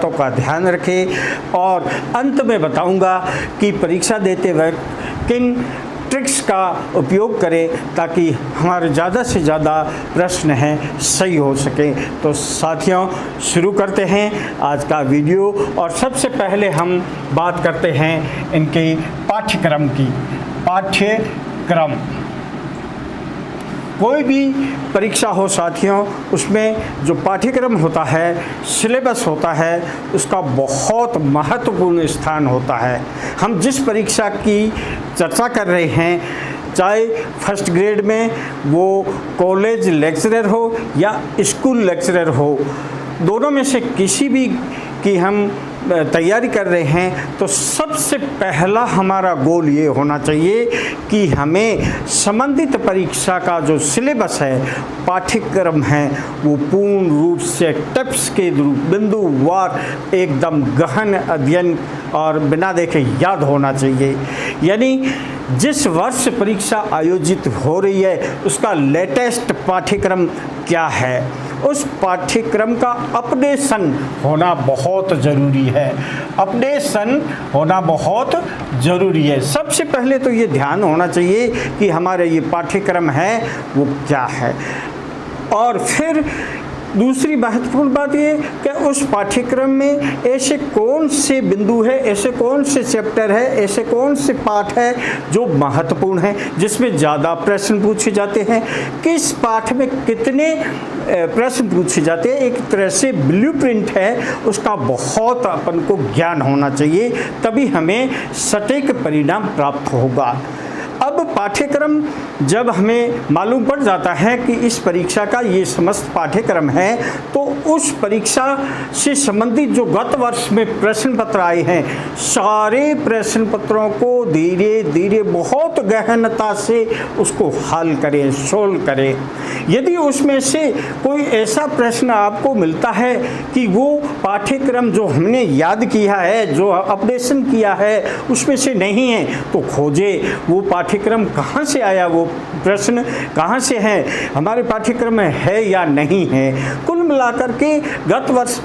तो का ध्यान रखें और अंत में बताऊंगा कि परीक्षा देते वक्त किन ट्रिक्स का उपयोग करें ताकि हमारे ज़्यादा से ज़्यादा प्रश्न हैं सही हो सके। तो साथियों, शुरू करते हैं आज का वीडियो और सबसे पहले हम बात करते हैं इनके पाठ्यक्रम की। पाठ्यक्रम, कोई भी परीक्षा हो साथियों, उसमें जो पाठ्यक्रम होता है, सिलेबस होता है, उसका बहुत महत्वपूर्ण स्थान होता है। हम जिस परीक्षा की चर्चा कर रहे हैं, चाहे फर्स्ट ग्रेड में वो कॉलेज लेक्चरर हो या स्कूल लेक्चरर हो, दोनों में से किसी भी की हम तैयारी कर रहे हैं, तो सबसे पहला हमारा गोल ये होना चाहिए कि हमें संबंधित परीक्षा का जो सिलेबस है, पाठ्यक्रम है, वो पूर्ण रूप से टिप्स के बिंदुवार एकदम गहन अध्ययन और बिना देखे याद होना चाहिए। यानी जिस वर्ष परीक्षा आयोजित हो रही है उसका लेटेस्ट पाठ्यक्रम क्या है, उस पाठ्यक्रम का अपडेशन होना बहुत ज़रूरी है। अपडेशन होना बहुत ज़रूरी है। सबसे पहले तो ये ध्यान होना चाहिए कि हमारा ये पाठ्यक्रम है वो क्या है, और फिर दूसरी महत्वपूर्ण बात ये कि उस पाठ्यक्रम में ऐसे कौन से बिंदु है, ऐसे कौन से चैप्टर है, ऐसे कौन से पाठ है जो महत्वपूर्ण है, जिसमें ज़्यादा प्रश्न पूछे जाते हैं, किस पाठ में कितने प्रश्न पूछे जाते हैं। एक तरह से ब्लूप्रिंट है, उसका बहुत अपन को ज्ञान होना चाहिए, तभी हमें सटीक परिणाम प्राप्त होगा। अब पाठ्यक्रम जब हमें मालूम पड़ जाता है कि इस परीक्षा का ये समस्त पाठ्यक्रम है, तो उस परीक्षा से संबंधित जो गत वर्ष में प्रश्न पत्र आए हैं, सारे प्रश्न पत्रों को धीरे धीरे बहुत गहनता से उसको हल करें, सोल्व करें। यदि उसमें से कोई ऐसा प्रश्न आपको मिलता है कि वो पाठ्यक्रम जो हमने याद किया है, जो अपडेशन किया है, उसमें से नहीं है, तो खोजे वो पाठ्यक्रम कहाँ से आया, वो प्रश्न कहाँ से है, हमारे पाठ्यक्रम में है या नहीं है। कुल मिलाकर के गत वर्ष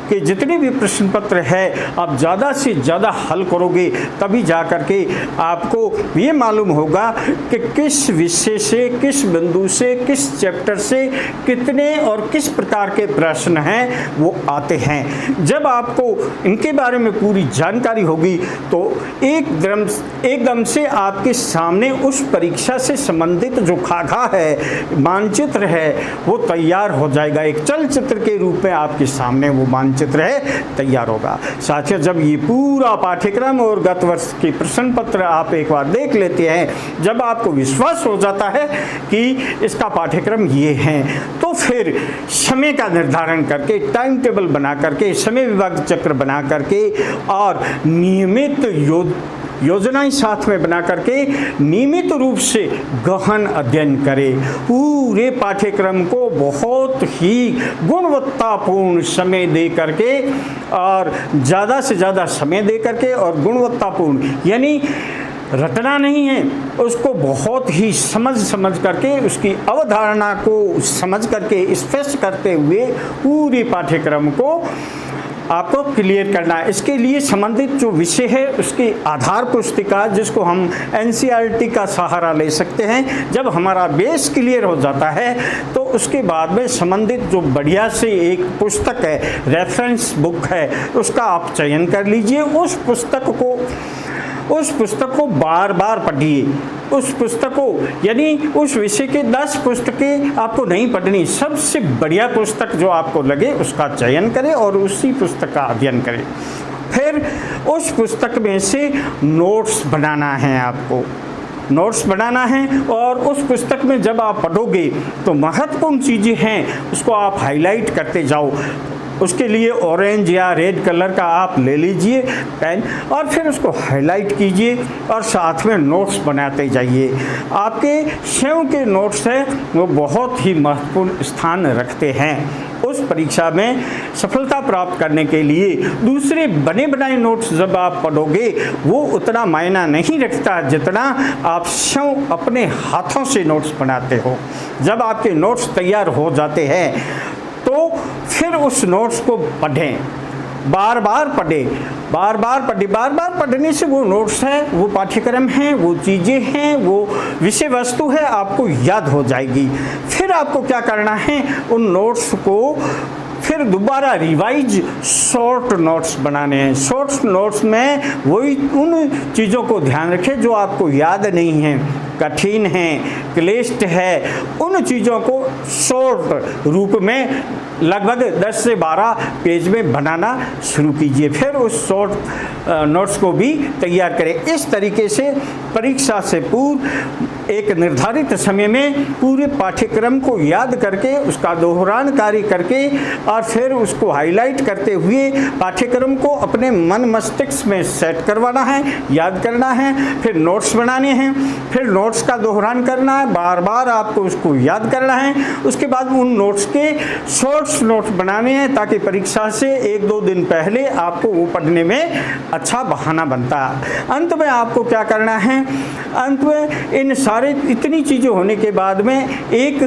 कि जितने भी प्रश्न पत्र है आप ज़्यादा से ज़्यादा हल करोगे, तभी जा कर के आपको ये मालूम होगा कि किस विषय से, किस बिंदु से, किस चैप्टर से कितने और किस प्रकार के प्रश्न हैं वो आते हैं। जब आपको इनके बारे में पूरी जानकारी होगी तो एकदम से आपके सामने उस परीक्षा से संबंधित जो खाका है, मानचित्र है, वो तैयार हो जाएगा। एक चलचित्र के रूप में आपके सामने वो मानचित्र है तैयार होगा। साथियों, जब ये पूरा पाठ्यक्रम और गत वर्ष के प्रश्न पत्र आप एक बार देख लेते हैं, जब आपको विश्वास हो जाता है कि इसका पाठ्यक्रम ये है, तो फिर समय का निर्धारण करके, टाइम टेबल बना करके, समय विभाग चक्र बना करके और नियमित योजनाएं साथ में बना करके नियमित रूप से गहन अध्ययन करें। पूरे पाठ्यक्रम को बहुत ही गुणवत्तापूर्ण समय दे करके और ज़्यादा से ज़्यादा समय दे करके और गुणवत्तापूर्ण, यानी रटना नहीं है, उसको बहुत ही समझ करके, उसकी अवधारणा को समझ करके स्पष्ट करते हुए पूरे पाठ्यक्रम को आपको क्लियर करना है। इसके लिए संबंधित जो विषय है उसकी आधार पुस्तिका, जिसको हम एनसीईआरटी का सहारा ले सकते हैं, जब हमारा बेस क्लियर हो जाता है तो उसके बाद में संबंधित जो बढ़िया से एक पुस्तक है, रेफरेंस बुक है, उसका आप चयन कर लीजिए। उस पुस्तक को बार बार पढ़िए। उस पुस्तक को, यानी उस विषय के 10 पुस्तकें आपको नहीं पढ़नी, सबसे बढ़िया पुस्तक जो आपको लगे उसका चयन करें और उसी पुस्तक का अध्ययन करें। फिर उस पुस्तक में से नोट्स बनाना है, आपको नोट्स बनाना है, और उस पुस्तक में जब आप पढ़ोगे तो महत्वपूर्ण चीज़ें हैं उसको आप हाईलाइट करते जाओ। उसके लिए ऑरेंज या रेड कलर का आप ले लीजिए पेन और फिर उसको हाईलाइट कीजिए और साथ में नोट्स बनाते जाइए। आपके स्वयं के नोट्स हैं वो बहुत ही महत्वपूर्ण स्थान रखते हैं। उस परीक्षा में सफलता प्राप्त करने के लिए दूसरे बने बनाए नोट्स जब आप पढ़ोगे वो उतना मायना नहीं रखता जितना आप स्वयं अपने हाथों से नोट्स बनाते हो। जब आपके नोट्स तैयार हो जाते हैं तो फिर उस नोट्स को पढ़ें। बार बार पढ़े, बार बार पढ़े। बार बार पढ़ने से वो नोट्स है, वो पाठ्यक्रम है, वो चीज़ें हैं, वो विषय वस्तु है, आपको याद हो जाएगी। फिर आपको क्या करना है, उन नोट्स को फिर दोबारा रिवाइज शॉर्ट नोट्स बनाने हैं। शॉर्ट नोट्स में वही उन चीज़ों को ध्यान रखें जो आपको याद नहीं है, कठिन है, क्लिष्ट है, उन चीज़ों को शॉर्ट रूप में लगभग 10 से 12 पेज में बनाना शुरू कीजिए। फिर उस शॉर्ट नोट्स को भी तैयार करें। इस तरीके से परीक्षा से पूर्व एक निर्धारित समय में पूरे पाठ्यक्रम को याद करके, उसका दोहरान कार्य करके और फिर उसको हाईलाइट करते हुए पाठ्यक्रम को अपने मन मस्तिष्क में सेट करवाना है, याद करना है, फिर नोट्स बनाने हैं, फिर नोट्स का दोहरान करना है, बार बार आपको उसको याद करना है। उसके बाद उन नोट्स के शॉर्ट्स नोट्स बनाने हैं ताकि परीक्षा से 1-2 दिन पहले आपको वो पढ़ने में अच्छा बहाना बनता है। अंत में आपको क्या करना है, अंत में इन सारे इतनी चीज़ें होने के बाद में एक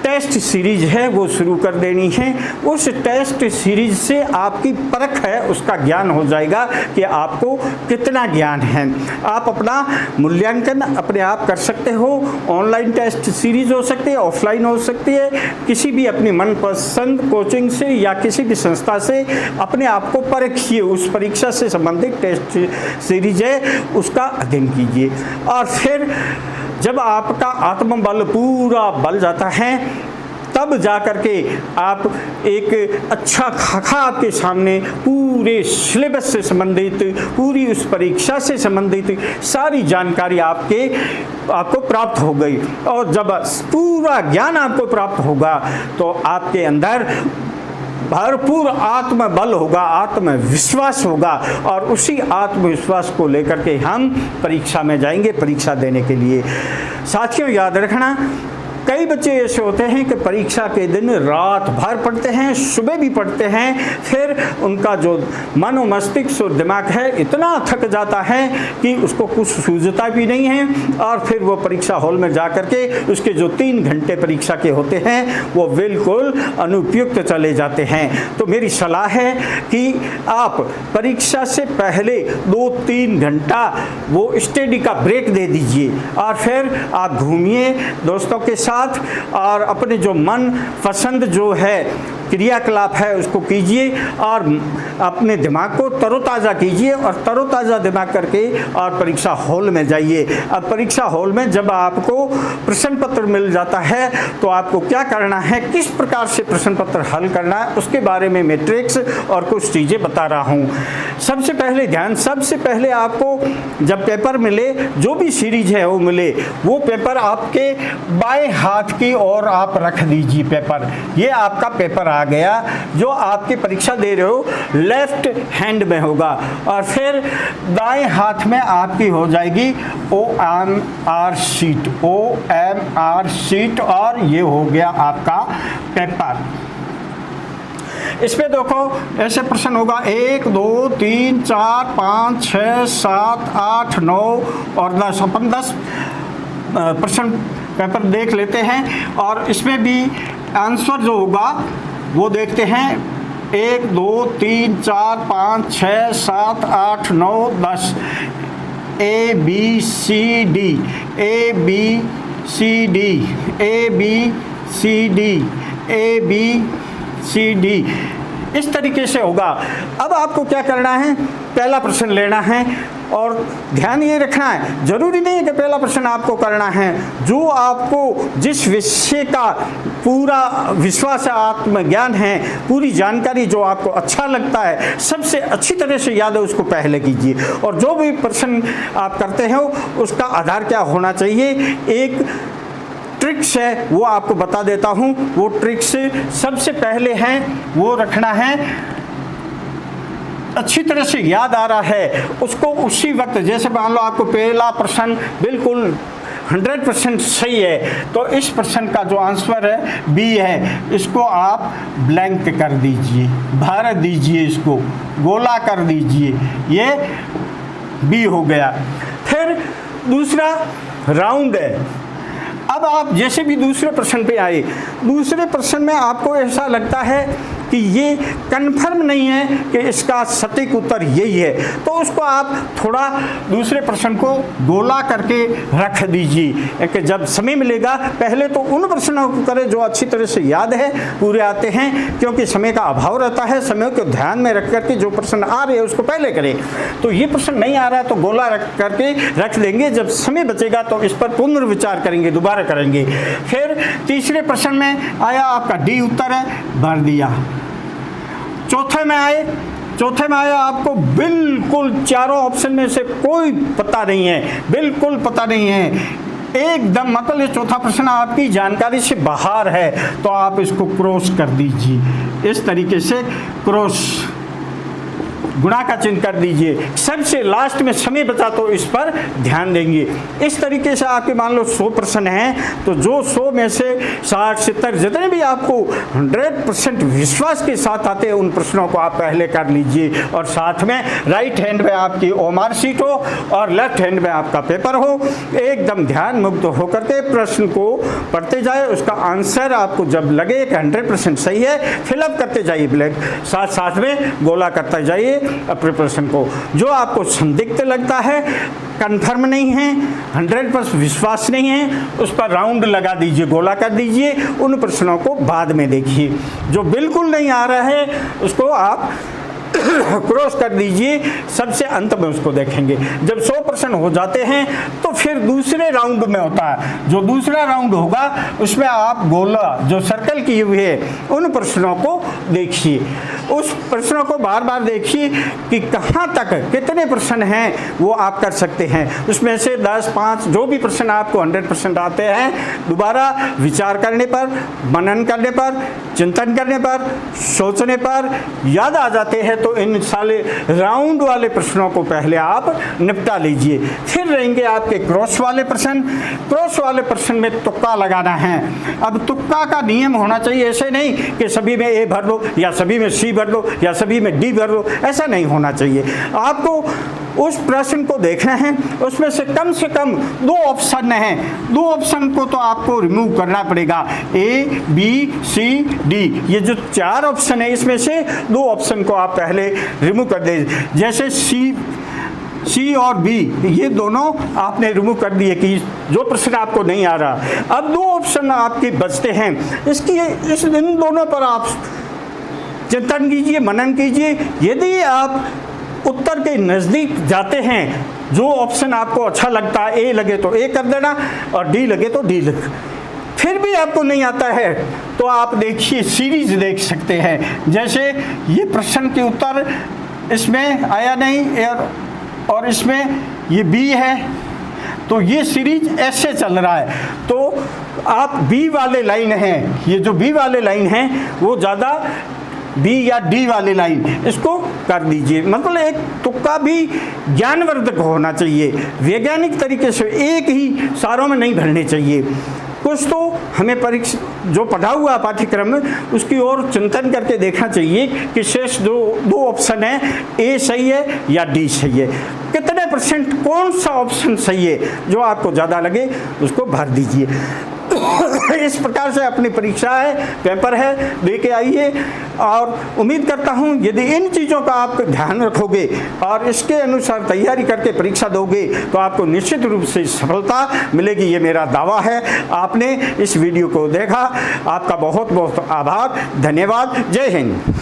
टेस्ट सीरीज है वो शुरू कर देनी है। उस टेस्ट सीरीज से आपकी परख है, उसका ज्ञान हो जाएगा कि आपको कितना ज्ञान है। आप अपना मूल्यांकन अपने आप कर सकते हो। ऑनलाइन टेस्ट सीरीज हो सकती है, ऑफलाइन हो सकती है, किसी भी अपनी मनपसंद कोचिंग से या किसी भी संस्था से अपने आप को परखिए। उस परीक्षा से संबंधित टेस्ट सीरीज है उसका अध्ययन कीजिए। और फिर जब आपका आत्मबल पूरा बल जाता है तब जा कर के आप एक अच्छा खाका आपके सामने पूरे सिलेबस से संबंधित, पूरी उस परीक्षा से संबंधित सारी जानकारी आपको प्राप्त हो गई। और जब पूरा ज्ञान आपको प्राप्त होगा तो आपके अंदर भरपूर आत्मबल होगा, आत्मविश्वास होगा और उसी आत्मविश्वास को लेकर के हम परीक्षा में जाएंगे परीक्षा देने के लिए। साथियों, याद रखना, कई बच्चे ऐसे होते हैं कि परीक्षा के दिन रात भर पढ़ते हैं, सुबह भी पढ़ते हैं, फिर उनका जो मन और मस्तिष्क और दिमाग है इतना थक जाता है कि उसको कुछ सूझता भी नहीं है और फिर वो परीक्षा हॉल में जा कर के उसके जो 3 घंटे परीक्षा के होते हैं वो बिल्कुल अनुपयुक्त चले जाते हैं। तो मेरी सलाह है कि आप परीक्षा से पहले 2-3 घंटा वो स्टडी का ब्रेक दे दीजिए और फिर आप घूमिए दोस्तों के साथ और अपने जो मन पसंद जो है क्रियाकलाप है उसको कीजिए और अपने दिमाग को तरोताज़ा कीजिए और तरोताज़ा दिमाग करके और परीक्षा हॉल में जाइए। अब परीक्षा हॉल में जब आपको प्रश्न पत्र मिल जाता है तो आपको क्या करना है, किस प्रकार से प्रश्न पत्र हल करना है, उसके बारे में मैं ट्रिक्स और कुछ चीज़ें बता रहा हूँ। सबसे पहले आपको जब पेपर मिले, जो भी सीरीज है वो मिले, वो पेपर आपके बाएं हाथ की ओर आप रख दीजिए। पेपर, ये आपका पेपर आ गया जो आपकी परीक्षा दे रहे हो लेफ्ट हैंड में होगा और फिर दाएं हाथ में आपकी हो जाएगी OMR शीट और ये हो गया आपका पेपर। इसमें देखो ऐसे प्रश्न होगा 1 2 3 4 5 6 7 8 9 और 10 अपन 10 प्रश्न पेपर देख लेते हैं और इसमें भी आंसर जो होगा वो देखते हैं 1 2 3 4 5 6 7 8 9 10 A B C D A B C D A B C D A B C D इस तरीके से होगा। अब आपको क्या करना है, पहला प्रश्न लेना है और ध्यान ये रखना है, जरूरी नहीं है कि पहला प्रश्न आपको करना है। जो आपको जिस विषय का पूरा विश्वास, आत्मज्ञान है, पूरी जानकारी जो आपको अच्छा लगता है, सबसे अच्छी तरह से याद है, उसको पहले कीजिए। और जो भी प्रश्न आप करते हो उसका आधार क्या होना चाहिए, एक ट्रिक्स है वो आपको बता देता हूँ। वो ट्रिक्स सबसे पहले है वो रखना है, अच्छी तरह से याद आ रहा है उसको उसी वक्त, जैसे मान लो आपको पहला प्रश्न बिल्कुल 100% सही है तो इस प्रश्न का जो आंसर है बी है, इसको आप ब्लैंक कर दीजिए, भर दीजिए, इसको गोला कर दीजिए, ये बी हो गया। फिर दूसरा राउंड है। अब आप जैसे भी दूसरे प्रश्न पे आए, दूसरे प्रश्न में आपको ऐसा लगता है कि ये कन्फर्म नहीं है कि इसका सटीक उत्तर यही है, तो उसको आप थोड़ा दूसरे प्रश्न को गोला करके रख दीजिए कि जब समय मिलेगा पहले तो उन प्रश्नों को करें जो अच्छी तरह से याद है, पूरे आते हैं, क्योंकि समय का अभाव रहता है। समय को ध्यान में रख करके जो प्रश्न आ रहे हैं उसको पहले करें। तो ये प्रश्न नहीं आ रहा है तो गोला रख करके रख देंगे, जब समय बचेगा तो इस पर पुनर्विचार करेंगे, दोबारा करेंगे। फिर तीसरे प्रश्न में आया आपका डी उत्तर है, भर दिया। चौथे में आया आपको बिल्कुल चारों ऑप्शन में से कोई पता नहीं है, बिल्कुल पता नहीं है एकदम, मतलब ये चौथा प्रश्न आपकी जानकारी से बाहर है, तो आप इसको क्रॉस कर दीजिए। इस तरीके से क्रॉस गुणा का चिन्ह कर दीजिए। सबसे लास्ट में समय बचा तो इस पर ध्यान देंगे। इस तरीके से आपके मान लो 100 प्रश्न हैं, तो जो 100 में से 60 70 जितने भी आपको 100% विश्वास के साथ आते हैं उन प्रश्नों को आप पहले कर लीजिए, और साथ में राइट हैंड में आपकी ओमार शीट हो और लेफ्ट हैंड में आपका पेपर हो। एकदम ध्यान मुक्त होकर के प्रश्न को पढ़ते जाए, उसका आंसर आपको जब लगे कि 100% सही है फिलअप करते जाइए ब्लैंक, साथ साथ में गोला करते जाइए अपने प्रश्न को। जो आपको संदिग्ध लगता है, कंफर्म नहीं है, 100% विश्वास नहीं है, उस पर राउंड लगा दीजिए, गोला कर दीजिए। उन प्रश्नों को बाद में देखिए। जो बिल्कुल नहीं आ रहा है उसको आप क्रॉस कर दीजिए, सबसे अंत में उसको देखेंगे। जब 100% हो जाते हैं तो फिर दूसरे राउंड में होता है, जो दूसरा राउंड होगा उसमें आप गोला जो सर्कल किए हुए हैं उन प्रश्नों को देखिए। उस प्रश्नों को बार बार देखिए कि कहाँ तक कितने प्रश्न हैं वो आप कर सकते हैं। उसमें से 10 5 जो भी प्रश्न आपको 100% आते हैं, दोबारा विचार करने पर, मनन करने पर, चिंतन करने पर, सोचने पर याद आ जाते हैं, तो इन सारे राउंड वाले प्रश्नों को पहले आप निपटा लीजिए। फिर रहेंगे आपके क्रॉस वाले प्रश्न। क्रॉस वाले प्रश्न में तुक्का लगाना है। अब तुक्का का नियम होना चाहिए, ऐसे नहीं कि सभी में ए भर दो या सभी में सी भर दो या सभी में डी भर दो, ऐसा नहीं होना चाहिए। आपको उस प्रश्न को देखना है, उसमें से कम 2 ऑप्शन हैं, 2 ऑप्शन को तो आपको रिमूव करना पड़ेगा। ए बी सी डी, ये जो 4 ऑप्शन है इसमें से 2 ऑप्शन को आप पहले रिमूव कर दें। जैसे सी और बी, ये दोनों आपने रिमूव कर दिए कि जो प्रश्न आपको नहीं आ रहा। अब 2 ऑप्शन आपके बचते हैं, इन दोनों पर आप चिंतन कीजिए, मनन कीजिए। यदि आप उत्तर के नज़दीक जाते हैं, जो ऑप्शन आपको अच्छा लगता है, ए लगे तो ए कर देना और डी लगे तो डी लग। फिर भी आपको नहीं आता है तो आप देखिए सीरीज देख सकते हैं। जैसे ये प्रश्न के उत्तर इसमें आया नहीं और इसमें ये बी है, तो ये सीरीज ऐसे चल रहा है। तो आप बी वाले लाइन हैं, ये जो बी वाले लाइन हैं वो ज़्यादा बी या डी वाली लाइन, इसको कर दीजिए। मतलब एक तुक्का भी ज्ञानवर्धक होना चाहिए, वैज्ञानिक तरीके से एक ही सारों में नहीं भरने चाहिए। कुछ तो हमें परीक्षा जो पढ़ा हुआ पाठ्यक्रम में उसकी ओर चिंतन करके देखना चाहिए कि शेष 2 ऑप्शन है, ए सही है या डी सही है, कितने % कौन सा ऑप्शन सही है, जो आपको ज़्यादा लगे उसको भर दीजिए। इस प्रकार से अपनी परीक्षा है, पेपर है, दे के आइए। और उम्मीद करता हूँ यदि इन चीज़ों का आप ध्यान रखोगे और इसके अनुसार तैयारी करके परीक्षा दोगे तो आपको निश्चित रूप से सफलता मिलेगी, ये मेरा दावा है। आपने इस वीडियो को देखा, आपका बहुत बहुत आभार, धन्यवाद। जय हिंद।